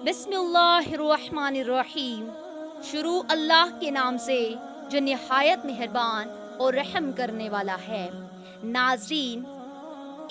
बिस्मिल्लाहिर्रहमानिर्रहीम। शुरू अल्लाह के नाम से जो निहायत मेहरबान और रहम करने वाला है। नाजरीन,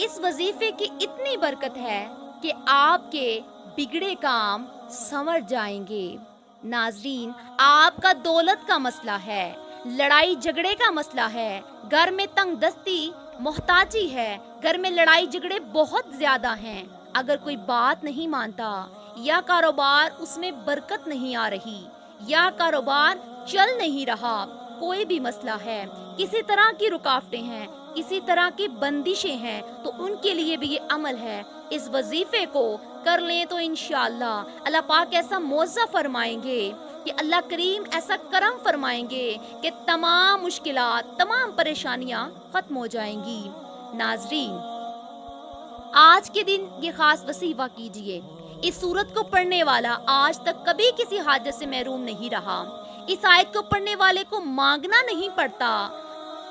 इस वजीफे की इतनी बरकत है कि आपके बिगड़े काम संवर जाएंगे। नाजरीन, आपका दौलत का मसला है, लड़ाई झगड़े का मसला है, घर में तंग दस्ती मोहताजी है, घर में लड़ाई झगड़े बहुत ज्यादा हैं, अगर कोई बात नहीं मानता या कारोबार उसमें बरकत नहीं आ रही या कारोबार चल नहीं रहा, कोई भी मसला है, किसी तरह की रुकावटें हैं, किसी तरह की बंदिशें हैं, तो उनके लिए भी ये अमल है। इस वजीफे को कर लें तो इंशाअल्लाह अल्लाह पाक ऐसा मौज़ा फरमाएंगे कि अल्लाह करीम ऐसा करम फरमाएंगे कि तमाम मुश्किलात, तमाम परेशानियां खत्म हो जाएंगी। नाजरीन, आज के दिन ये खास वसीफा कीजिए। इस सूरत को पढ़ने वाला आज तक कभी किसी हाजत से महरूम नहीं रहा। इस आयत को पढ़ने वाले को मांगना नहीं पड़ता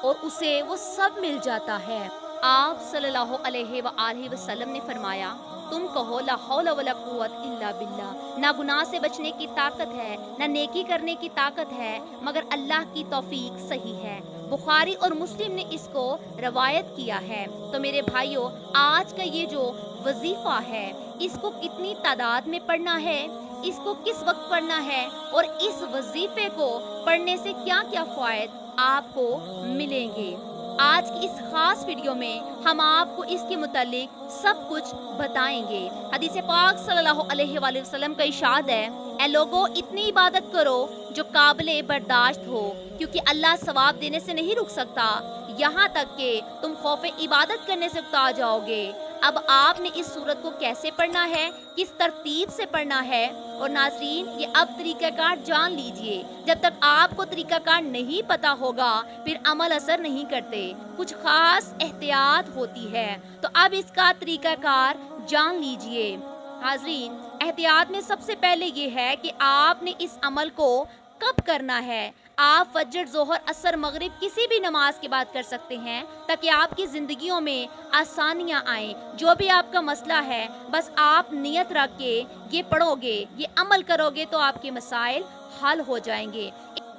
और उसे वो सब मिल जाता है। आप सल्लल्लाहु अलैहि वसल्लम ने फरमाया, तुम कहो ला हौला वला कुव्वत इल्ला बिल्लाह। ना गुनाह से बचने की ताकत है, ना नेकी करने की ताकत है, मगर अल्लाह की तौफीक सही है। बुखारी और मुस्लिम ने इसको रवायत किया है। तो मेरे भाइयों, आज का ये जो वजीफा है, इसको कितनी तादाद में पढ़ना है, इसको किस वक्त पढ़ना है और इस वजीफे को पढ़ने से क्या क्या फ़ायदे आपको मिलेंगे, आज की इस खास वीडियो में हम आपको इसके मुतालिक सब कुछ बताएंगे। हदीस पाक सल्लल्लाहु अलैहि वसल्लम का इरशाद है, ऐ लोगों, इतनी इबादत करो जो काबिले बर्दाश्त हो, क्योंकि अल्लाह सवाब देने से नहीं रुक सकता यहाँ तक कि तुम खौफ इबादत करने से उकता जाओगे। अब आपने इस सूरत को कैसे पढ़ना है, किस तरतीब से पढ़ना है, और नाजरीन ये अब तरीक़ाकार जान लीजिए। जब तक आपको तरीक़ाकार नहीं पता होगा फिर अमल असर नहीं करते, कुछ खास एहतियात होती है। तो अब इसका तरीक़ाकार जान लीजिए। हाजरीन, एहतियात में सबसे पहले ये है कि आपने इस अमल को कब करना है। आप फजर, जोहर, असर, मगरिब किसी भी नमाज के बाद कर सकते हैं, ताकि आपकी ज़िंदगियों में आसानियाँ आएँ। जो भी आपका मसला है, बस आप नियत रख के ये पढ़ोगे, ये अमल करोगे तो आपके मसाइल हल हो जाएंगे।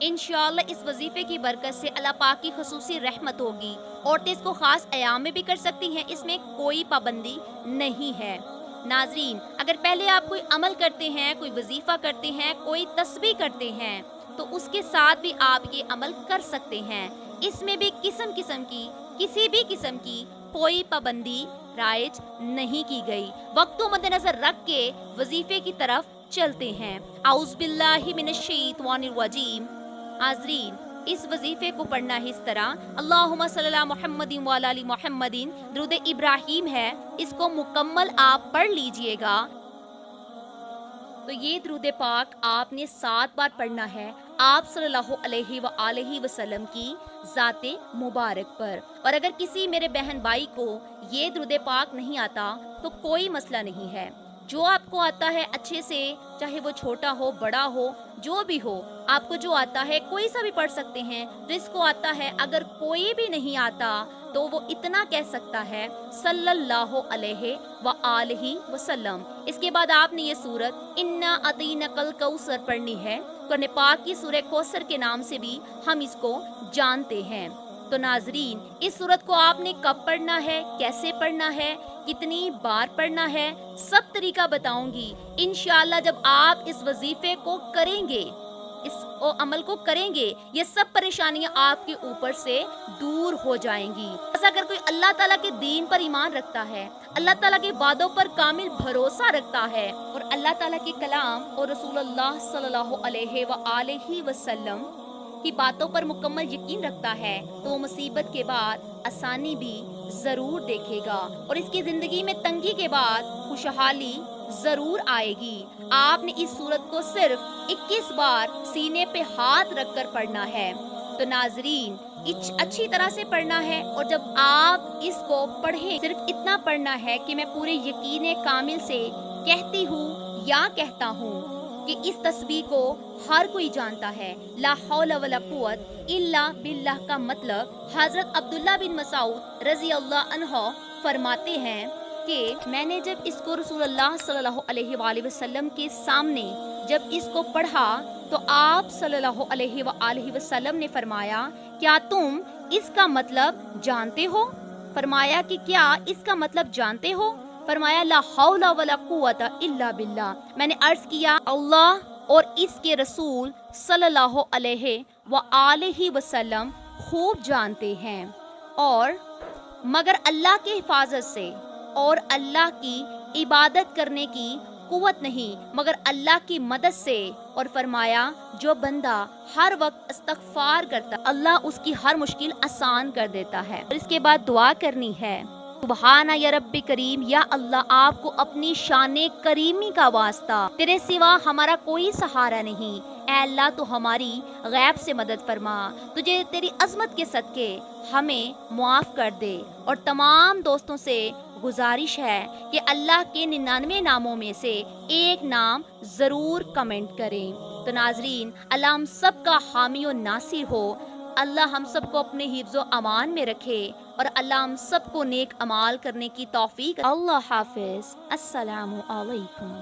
इंशाअल्लाह इस वजीफे की बरकत से अल्लाह पाक की खुसूसी रहमत होगी। औरतें इसको ख़ास अयाम में भी कर सकती हैं, इसमें कोई पाबंदी नहीं है। नाजरीन, अगर पहले आप कोई अमल करते हैं, कोई वजीफ़ा करते हैं, कोई तस्बीह करते हैं, तो उसके साथ भी आप ये अमल कर सकते हैं। इसमें भी किस्म किस्म की, किसी भी किस्म की कोई पाबंदी राइज नहीं की गई। वक्त को मद्देनजर रख के वजीफे की तरफ चलते हैं। औज़ु बिल्लाहि मिनश्शैतानिर रजीम। हाज़रीन, इस वजीफे को पढ़ना है इस तरह, अल्लाहुम्मा सल्ली अला मुहम्मदिन व अला आलि मुहम्मदिन, दुरूद इब्राहीम है, इसको मुकम्मल आप पढ़ लीजिएगा। तो ये दुरूद पाक आपने 7 बार पढ़ना है आप सल्लल्लाहु अलैहि वसल्लम की ज़ाते मुबारक पर। और अगर किसी मेरे बहन भाई को ये दुरूद पाक नहीं आता तो कोई मसला नहीं है, जो आपको आता है अच्छे से, चाहे वो छोटा हो बड़ा हो, जो भी हो, आपको जो आता है कोई सा भी पढ़ सकते हैं। जिसको आता है, अगर कोई भी नहीं आता तो वो इतना कह सकता है सल्लल्लाहु अलैहि व आलिहि वसल्लम। इसके बाद आपने ये सूरत इन्ना अतीनकल कौसर पढ़नी है। कुरान पाक की सूरह कौसर के नाम से भी हम इसको जानते हैं। तो नाजरीन, इस सूरत को आपने कब पढ़ना है, कैसे पढ़ना है, कितनी बार पढ़ना है, सब तरीका बताऊंगी इंशाअल्लाह। जब आप इस वजीफे को करेंगे, इस अमल को करेंगे, ये सब परेशानियां आपके ऊपर से दूर हो जाएंगी। बस अगर कोई अल्लाह ताला के दीन पर ईमान रखता है, अल्लाह ताला के वादों पर कामिल भरोसा रखता है और अल्लाह ताला के कलाम और रसूलुल्लाह सल्लल्लाहु अलैहि वसल्लम की बातों पर मुकम्मल यकीन रखता है, तो वो मुसीबत के बाद आसानी भी ज़रूर देखेगा और इसकी ज़िंदगी में तंगी के बाद खुशहाली ज़रूर आएगी। आपने इस सूरत को सिर्फ 21 बार सीने पे हाथ रखकर पढ़ना है। तो नाजरीन, अच्छी तरह से पढ़ना है और जब आप इसको पढ़ें, सिर्फ इतना पढ़ना है कि मैं पूरे यकीन कामिल से कहती हूँ या कहता हूँ कि इस तस्बीह को हर कोई जानता है। ला हौला वला कुव्वत इल्ला बिल्लाह का मतलब हजरत अब्दुल्ला बिन मसूद रज़ी अल्लाह अन्हु फरमाते हैं, کہ میں نے جب اس کو رسول اللہ صلی اللہ علیہ وآلہ وسلم کے سامنے جب اس کو پڑھا تو آپ صلی اللہ علیہ وآلہ وسلم نے فرمایا کیا تم اس کا مطلب جانتے ہو؟ فرمایا کہ کیا اس کا مطلب جانتے ہو؟ فرمایا لا حول ولا قوت الا باللہ۔ میں نے عرض کیا اللہ اور اس کے رسول صلی اللہ علیہ وآلہ وسلم خوب جانتے ہیں، اور مگر اللہ کی حفاظت سے اور اللہ کی عبادت کرنے کی قوت نہیں مگر اللہ کی مدد سے۔ اور فرمایا جو بندہ ہر وقت استغفار کرتا اللہ اس کی ہر مشکل آسان کر دیتا ہے۔ اور اس کے بعد دعا کرنی ہے سبحان یا رب کریم، یا اللہ آپ کو اپنی شان کریمی کا واسطہ، تیرے سوا ہمارا کوئی سہارا نہیں، اے اللہ تو ہماری غیب سے مدد فرما، تجھے تیری عظمت کے صدقے ہمیں معاف کر دے۔ اور تمام دوستوں سے گزارش ہے کہ اللہ کے 99 ناموں میں سے ایک نام ضرور کمنٹ کریں۔ تو ناظرین اللہ ہم سب کا حامی و ناصر ہو، اللہ ہم سب کو اپنے حفظ و امان میں رکھے، اور اللہ ہم سب کو نیک اعمال کرنے کی توفیق۔ اللہ حافظ، السلام علیکم۔